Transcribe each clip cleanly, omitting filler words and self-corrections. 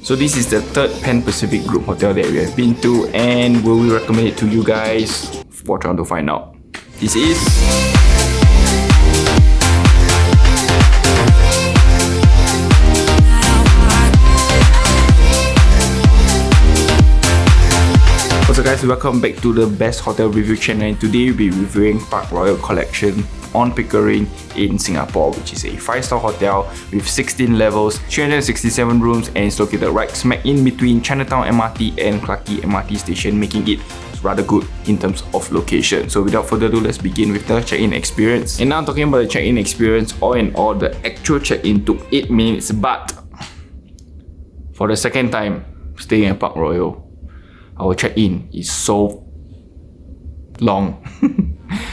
So this is the third Pan Pacific Group hotel that we have been to, and will we recommend it to you guys? Watch on to find out. This is... What's up guys, welcome back to the Best Hotel Review channel, and today we'll be reviewing Park Royal Collection on Pickering in Singapore, which is a 5-star hotel with 16 levels, 367 rooms, and it's located right smack in between Chinatown MRT and Clarke Quay MRT station, making it rather good in terms of location. So without further ado, let's begin with the check-in experience. And now talking about the check-in experience, all in all, the actual check-in took 8 minutes, but for the second time staying at Park Royal, our check-in is so long.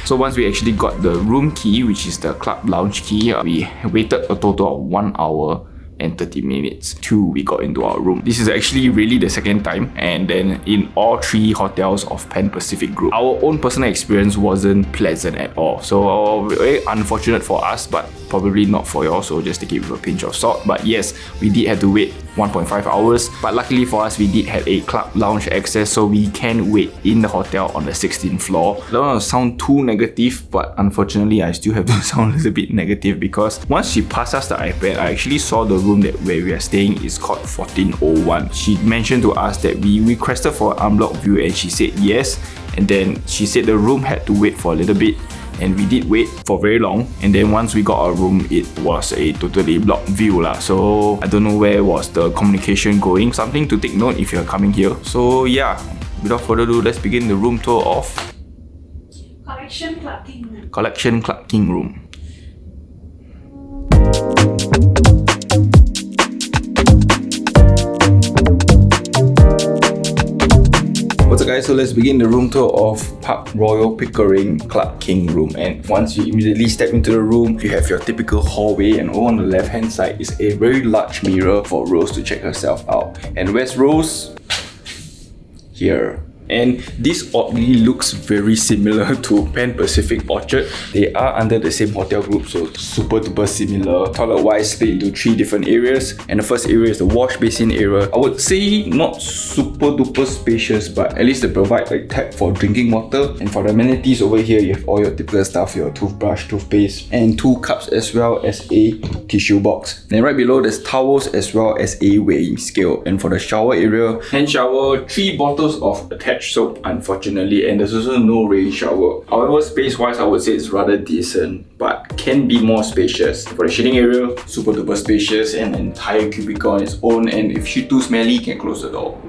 So once we actually got the room key, which is the club lounge key, we waited a total of 1 hour and 30 minutes till we got into our room. This is actually really the second time, and then in all 3 hotels of Pan Pacific Group, our own personal experience wasn't pleasant at all. So very unfortunate for us, but probably not for y'all, so just take it with a pinch of salt. But yes, we did have to wait 1.5 hours, but luckily for us, we did have a club lounge access, so we can wait in the hotel on the 16th floor. I don't want to sound too negative, but unfortunately I still have to sound a little bit negative, because once she passed us the iPad, I actually saw the room that where we are staying is called 1401. She mentioned to us that we requested for an unblocked view, and she said yes, and then she said the room had to wait for a little bit, and we did wait for very long, and then once we got our room, it was a totally blocked view lah. So I don't know where was the communication going. Something to take note if you're coming here. So yeah, without further ado, let's begin the room tour of Collection Clarke King Room. Collection Clarke King Room. What's up guys, so let's begin the room tour of Park Royal Pickering Clarke King Room. And once you immediately step into the room, you have your typical hallway, and over on the left hand side is a very large mirror for Rose to check herself out. And where's Rose? Here. And this oddly looks very similar to Pan Pacific Orchard. They are under the same hotel group, so super duper similar. Toilet wise, split into 3 different areas, and the first area is the wash basin area. I would say not super duper spacious, but at least they provide a tap for drinking water. And for the amenities over here, you have all your typical stuff, your toothbrush, toothpaste, and 2 cups as well as a tissue box. Then right below, there's towels as well as a weighing scale. And for the shower area, hand shower, 3 bottles of attached soap unfortunately, and there's also no rain shower. However, space wise, I would say it's rather decent, but can be more spacious. For the shitting area, super duper spacious, and an entire cubicle on its own, and if you're too smelly, you can close the door.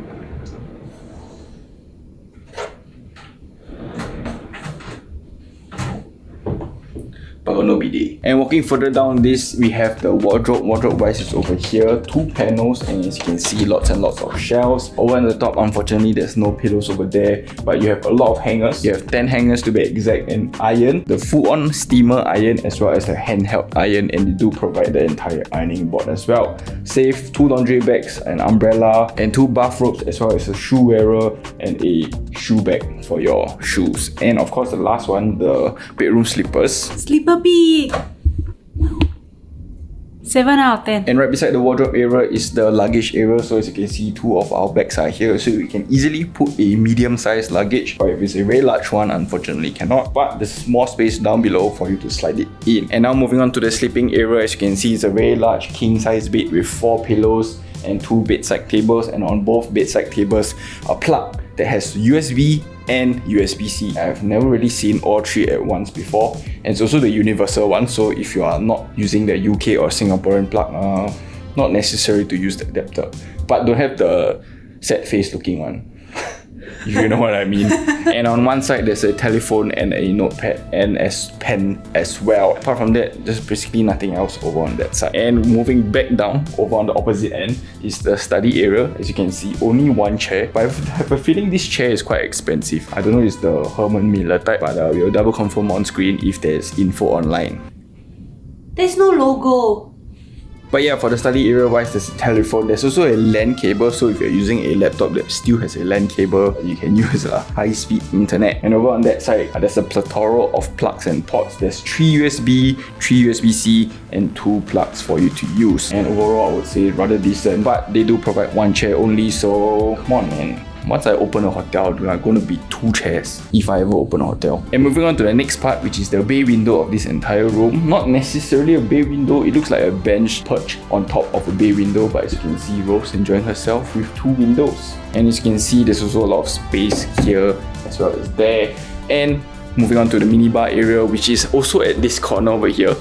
But no bidet. And walking further down this, we have the wardrobe. Wardrobe wise is over here, 2 panels, and as you can see, lots and lots of shelves. Over on the top, unfortunately, there's no pillows over there, but you have a lot of hangers. You have 10 hangers to be exact, and iron, the full-on steamer iron as well as the handheld iron, and they do provide the entire ironing board as well. Safe, 2 laundry bags, an umbrella, and 2 bathrobes, as well as a shoe wearer and a shoe bag for your shoes. And of course, the last one, the bedroom slippers. Slipper Big. 7 out of 10. And right beside the wardrobe area is the luggage area. So as you can see, 2 of our bags are here, so we can easily put a medium-sized luggage. But if it's a very large one, unfortunately cannot. But there's more space down below for you to slide it in. And now moving on to the sleeping area, as you can see, it's a very large king-size bed with 4 pillows and 2 bedside tables. And on both bedside tables, a plug that has USB and USB-C. I've never really seen all 3 at once before, and it's also the universal one, so if you are not using the UK or Singaporean plug, not necessary to use the adapter. But don't have the sad face looking one, if you know what I mean. And on one side, there's a telephone and a notepad and a pen as well. Apart from that, there's basically nothing else over on that side. And moving back down, over on the opposite end, is the study area. As you can see, only 1 chair, but I have a feeling this chair is quite expensive. I don't know if it's the Herman Miller type, but we'll double confirm on screen if there's info online. There's no logo. But yeah, for the study area wise, there's a telephone. There's also a LAN cable, so if you're using a laptop that still has a LAN cable, you can use a high-speed internet. And over on that side, there's a plethora of plugs and ports. There's 3 USB, 3 USB-C, and 2 plugs for you to use. And overall, I would say rather decent. But they do provide 1 chair only, so come on, man. Once I open a hotel, there are going to be 2 chairs if I ever open a hotel. And moving on to the next part, which is the bay window of this entire room. Not necessarily a bay window, it looks like a bench perched on top of a bay window, but as you can see, Rose enjoying herself with 2 windows. And as you can see, there's also a lot of space here as well as there. And moving on to the minibar area, which is also at this corner over here.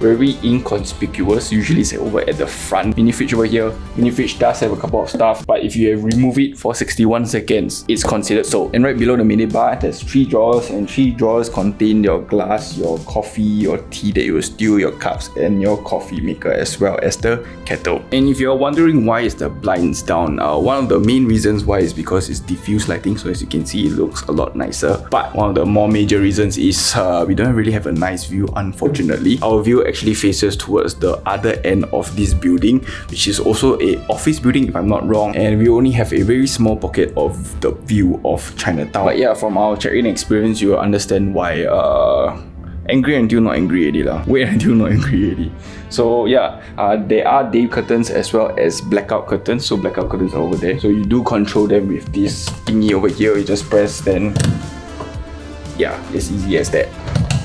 Very inconspicuous, usually it's over at the front. Mini fridge over here. Mini fridge does have a couple of stuff, but if you remove it for 61 seconds, it's considered so. And right below the mini bar, there's 3 drawers, and 3 drawers contain your glass, your coffee, your tea that you will stew, your cups, and your coffee maker, as well as the kettle. And if you're wondering why is the blinds down, one of the main reasons why is because it's diffuse lighting, so as you can see, it looks a lot nicer. But one of the more major reasons is we don't really have a nice view, unfortunately. Our view actually faces towards the other end of this building, which is also a office building if I'm not wrong, and we only have a very small pocket of the view of Chinatown. But yeah, from our check-in experience, you will understand why angry until not angry already lah. Wait until not angry already. So yeah, there are day curtains as well as blackout curtains. So blackout curtains are over there. So you do control them with this thingy over here. You just press, then yeah, it's easy as that.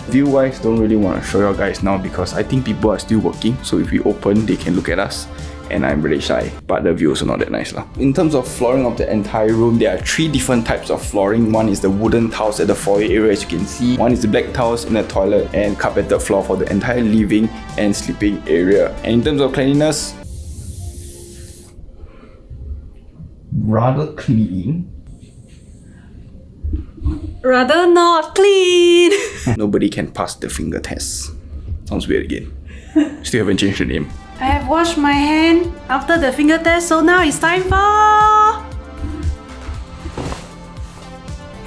View wise, don't really want to show you guys now because I think people are still working, so if we open they can look at us, and I'm really shy, but the view is also not that nice lah. In terms of flooring of the entire room, there are 3 different types of flooring. One is the wooden tiles at the foyer area, as you can see. One is the black tiles in the toilet, and carpeted floor for the entire living and sleeping area. And in terms of cleanliness, rather clean. Rather not clean. Nobody can pass the finger test. Sounds weird again. Still haven't changed the name. I have washed my hand after the finger test, so now it's time for...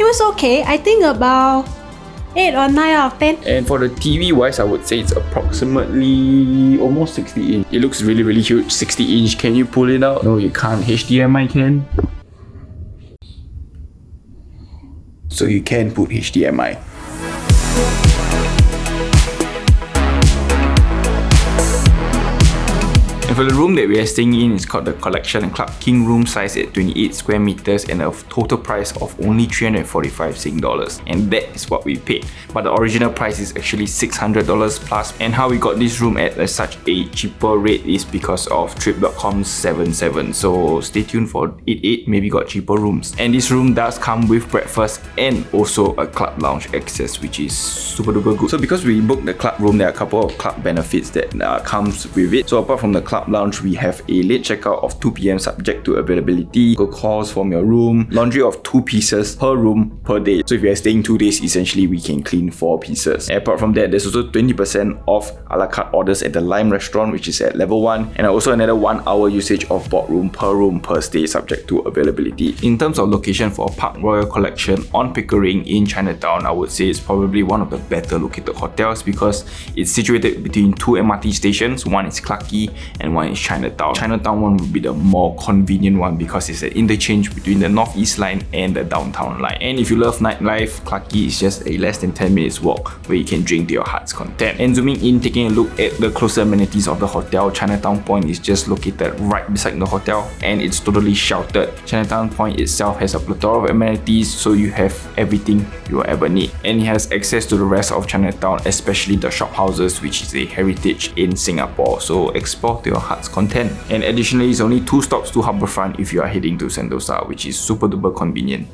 It was okay. I think about 8 or 9 out of 10. And for the TV wise, I would say it's approximately almost 60 inch. It looks really, really huge. 60 inch. Can you pull it out? No, you can't. HDMI can. So you can put HDMI. And for the room that we are staying in, it's called the Collection and Club King room, size at 28 square meters and a total price of only 345 Sing dollars. And that is what we paid. But the original price is actually $600 plus. And how we got this room at such a cheaper rate is because of Trip.com's 77. So stay tuned for 88, maybe got cheaper rooms. And this room does come with breakfast and also a club lounge access, which is super duper good. So because we booked the club room, there are a couple of club benefits that comes with it. So apart from the club lounge, we have a late checkout of 2 PM subject to availability, calls from your room, laundry of 2 pieces per room per day. So if you are staying 2 days, essentially we can clean 4 pieces. And apart from that, there's also 20% off a la carte orders at the Lime restaurant, which is at level 1, and also another 1 hour usage of boardroom per stay subject to availability. In terms of location for Park Royal Collection on Pickering in Chinatown, I would say it's probably one of the better located hotels because it's situated between 2 MRT stations. One is Clarke Quay and one is Chinatown. Chinatown one would be the more convenient one because it's an interchange between the Northeast line and the downtown line. And if you love nightlife, Clarke Quay is just a less than 10 minutes walk where you can drink to your heart's content. And zooming in, taking a look at the closer amenities of the hotel, Chinatown Point is just located right beside the hotel and it's totally sheltered. Chinatown Point itself has a plethora of amenities, so you have everything you will ever need. And it has access to the rest of Chinatown, especially the shop houses, which is a heritage in Singapore. So explore to your heart's content. And additionally, it's only 2 stops to Harbourfront if you are heading to Sentosa, which is super duper convenient.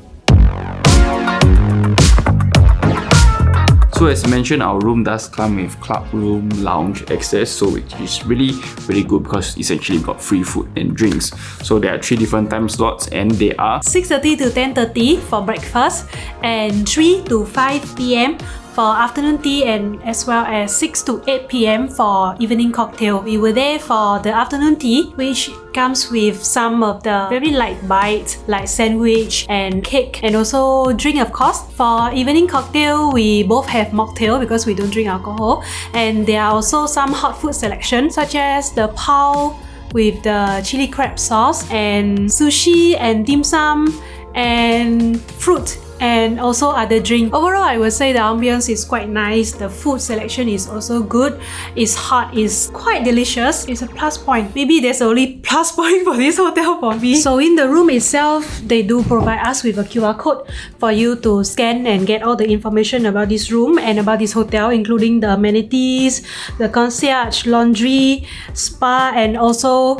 So as mentioned, our room does come with club room lounge access, so which is really good because essentially got free food and drinks. So there are 3 different time slots and they are 6:30 to 10:30 for breakfast and 3 to 5 PM for afternoon tea and as well as 6 to 8 p.m. for evening cocktail. We were there for the afternoon tea, which comes with some of the very light bites like sandwich and cake and also drink, of course. For evening cocktail, we both have mocktail because we don't drink alcohol, and there are also some hot food selection such as the pao with the chili crab sauce and sushi and dim sum and fruit and also other drink. Overall, I would say the ambience is quite nice. The food selection is also good. It's hot, it's quite delicious. It's a plus point. Maybe there's only plus point for this hotel for me. So in the room itself, they do provide us with a QR code for you to scan and get all the information about this room and about this hotel, including the amenities, the concierge, laundry, spa, and also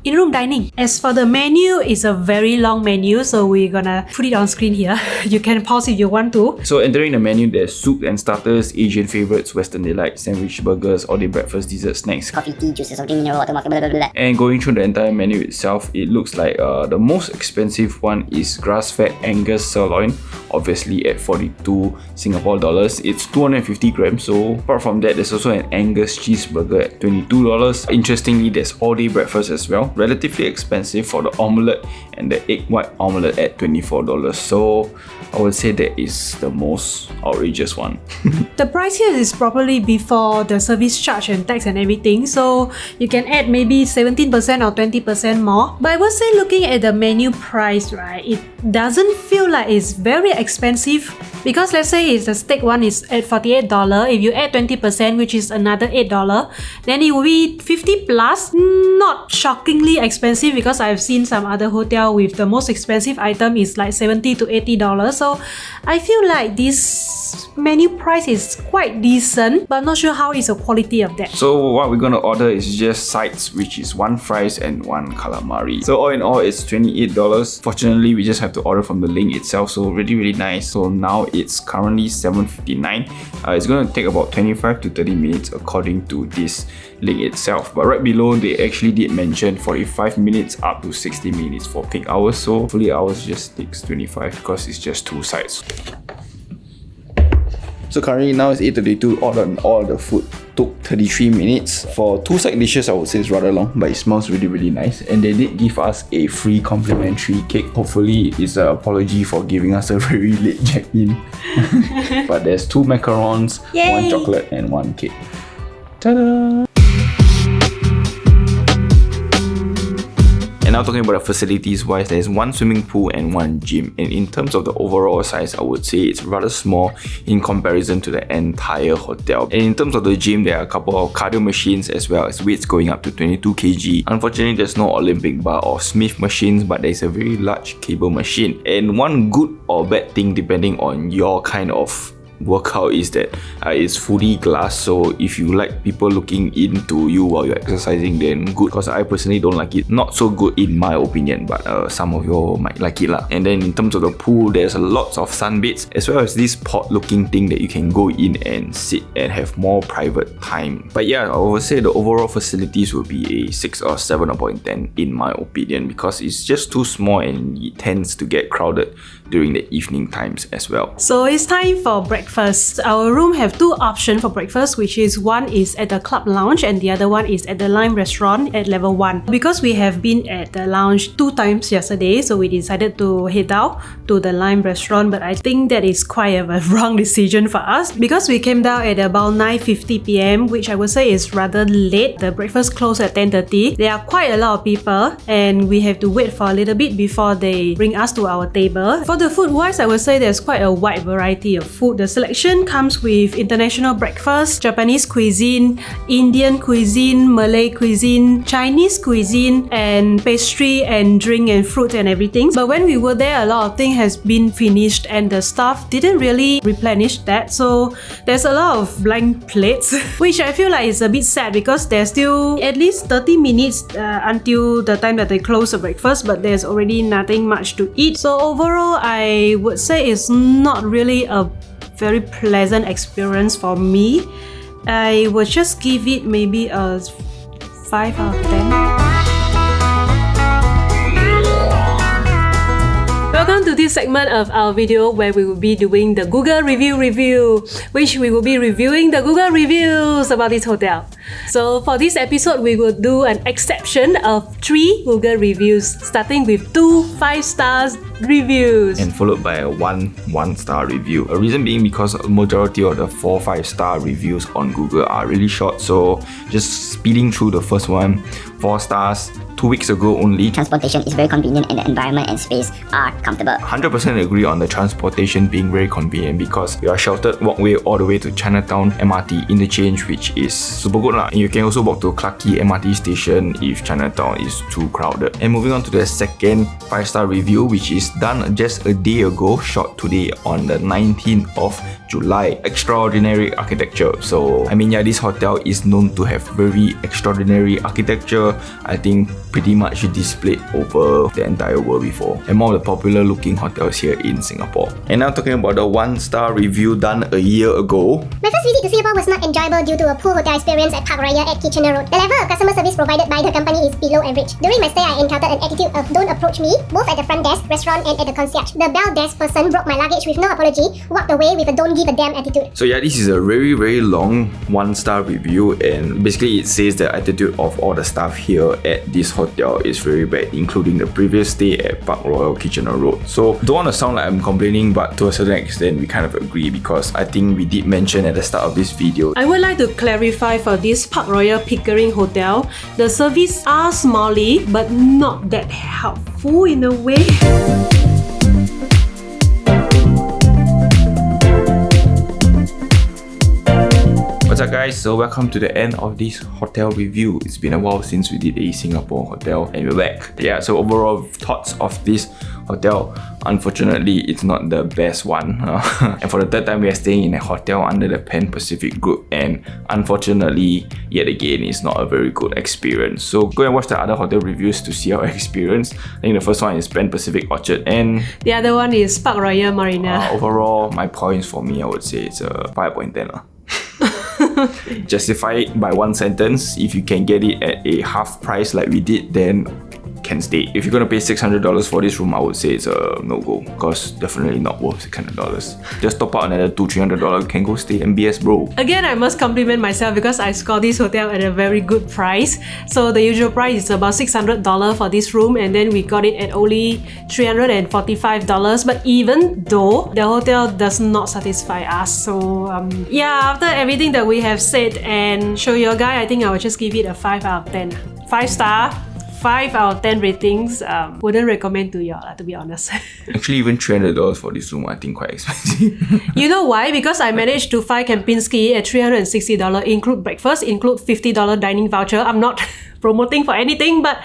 in-room dining. As for the menu, it's a very long menu, so we're gonna put it on screen here. You can pause if you want to. So entering the menu, there's soup and starters, Asian favorites, Western delight, sandwich, burgers, all day breakfast, dessert, snacks, coffee, tea, juices, soft drink, mineral water, blah, blah, blah, blah. And going through the entire menu itself, it looks like the most expensive one is grass-fed Angus sirloin, obviously at 42 Singapore dollars. It's 250 grams. So apart from that, there's also an Angus cheeseburger at $22. Interestingly, there's all-day breakfast as well, relatively expensive for the omelette and the egg white omelette at $24. So I would say that is the most outrageous one. The price here is probably before the service charge and tax and everything, so you can add maybe 17% or 20% more. But I would say looking at the menu price, right, it doesn't feel like it's very expensive, because let's say it's the steak one is at $48. If you add 20%, which is another $8, then it will be 50 plus. Not shockingly expensive, because I've seen some other hotel with the most expensive item is like $70 to $80. So I feel like this menu price is quite decent, but I'm not sure how is the quality of that. So what we're gonna order is just sides, which is 1 fries and 1 calamari. So all in all, it's $28. Fortunately, we just have to order from the link itself, so really nice. So now it's currently 7:59. It's gonna take about 25 to 30 minutes according to this link itself, but right below they actually did mention 45 minutes up to 60 minutes for peak hours, so hopefully ours just takes 25 because it's just 2 sides. So currently now it's 8:32, all the food took 33 minutes. For 2 side dishes, I would say it's rather long, but it smells really nice. And they did give us a free complimentary cake. Hopefully it's an apology for giving us a very late check-in. But there's 2 macarons, Yay! 1 chocolate and 1 cake. Ta-da! And now talking about the facilities wise, there's 1 swimming pool and 1 gym. And in terms of the overall size, I would say it's rather small in comparison to the entire hotel. And in terms of the gym, there are a couple of cardio machines as well as weights going up to 22 kg. Unfortunately, there's no Olympic bar or Smith machines, but there's a very large cable machine. And one good or bad thing depending on your kind of workout is that it's fully glass, so if you like people looking into you while you're exercising, then good, because I personally don't like it. Not so good in my opinion, but some of you might like it lah. And then in terms of the pool, there's lots of sunbeds as well as this pot looking thing that you can go in and sit and have more private time. But yeah, I would say the overall facilities will be a 6 or 7 upon 10 in my opinion, because it's just too small and it tends to get crowded during the evening times as well. So it's time for breakfast. Our room have 2 options for breakfast, which is one is at the club lounge and the other one is at the Lime restaurant at level 1. Because we have been at the lounge 2 times yesterday, so we decided to head down to the Lime restaurant, but I think that is quite a wrong decision for us, because we came down at about 9:50 p.m, which I would say is rather late. The breakfast closed at 10:30. There are quite a lot of people and we have to wait for a little bit before they bring us to our table. For the food wise, I would say there's quite a wide variety of food. The selection comes with international breakfast, Japanese cuisine, Indian cuisine, Malay cuisine, Chinese cuisine, and pastry and drink and fruit and everything. But when we were there, a lot of things has been finished and the staff didn't really replenish that, so there's a lot of blank plates which I feel like is a bit sad, because there's still at least 30 minutes until the time that they close the breakfast, but there's already nothing much to eat. So overall, I would say it's not really a very pleasant experience for me. I would just give it maybe a 5 out of 10. Welcome to this segment of our video where we will be doing the Google review, which we will be reviewing the Google reviews about this hotel. So for this episode, we will do an exception of 3 Google reviews, starting with 2 5-star reviews. And followed by a 1-star review. A reason being because a majority of the 4 5-star reviews on Google are really short, so just speeding through the first one. 4 stars, 2 weeks ago only. Transportation is very convenient and the environment and space are comfortable. 100% agree on the transportation being very convenient because you are sheltered walkway all the way to Chinatown MRT interchange, which is super good lah. And you can also walk to Clarke Quay MRT station if Chinatown is too crowded. And moving on to the second 5-star review, which is done just a day ago, shot today on the 19th of July. Extraordinary architecture. So I mean, yeah, this hotel is known to have very extraordinary architecture. I think pretty much displayed over the entire world before, and more of the popular looking hotels here in Singapore. And now talking about the 1-star review done a year ago. My first visit to Singapore was not enjoyable due to a poor hotel experience at Park Raya at Kitchener Road. The level of customer service provided by the company is below average. During my stay, I encountered an attitude of don't approach me, both at the front desk, restaurant and at the concierge. The bell desk person broke my luggage with no apology, walked away with a don't give a damn attitude. So yeah, this is a very, very long 1-star review, and basically it says the attitude of all the staff here at this hotel is very bad, including the previous stay at Park Royal Kitchener Road. So don't want to sound like I'm complaining, but to a certain extent we kind of agree, because I think we did mention at the start of this video. I would like to clarify for this Park Royal Pickering Hotel, the service are smiley but not that helpful in a way. What's up guys, so welcome to the end of this hotel review. It's been a while since we did a Singapore hotel and we're back. Yeah, so overall thoughts of this hotel, unfortunately it's not the best one. And for the third time we are staying in a hotel under the Pan Pacific Group, and unfortunately yet again it's not a very good experience. So go and watch the other hotel reviews to see our experience. I think the first one is Pan Pacific Orchard and the other one is Park Royal Marina. Overall my points for me, I would say it's a 5.10 lah. Justify it by one sentence. If you can get it at a half price like we did, then can stay. If you're gonna pay $600 for this room, I would say it's a no-go, because definitely not worth $600. Just top up another $200-300, can go stay MBS, bro. Again, I must compliment myself because I scored this hotel at a very good price. So the usual price is about $600 for this room, and then we got it at only $345. But even though the hotel does not satisfy us, so yeah, after everything that we have said and show your guy, I think I will just give it a 5 out of 10. 5-star. 5 out of 10 ratings. Wouldn't recommend to y'all, to be honest. Actually, even $300 for this room, I think quite expensive. You know why? Because I managed to find Kempinski at $360, include breakfast, include $50 dining voucher. I'm not promoting for anything, but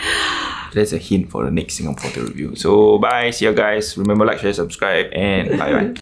that's a hint for the next Singapore hotel review. So bye, see you guys. Remember, like, share, subscribe, and bye bye.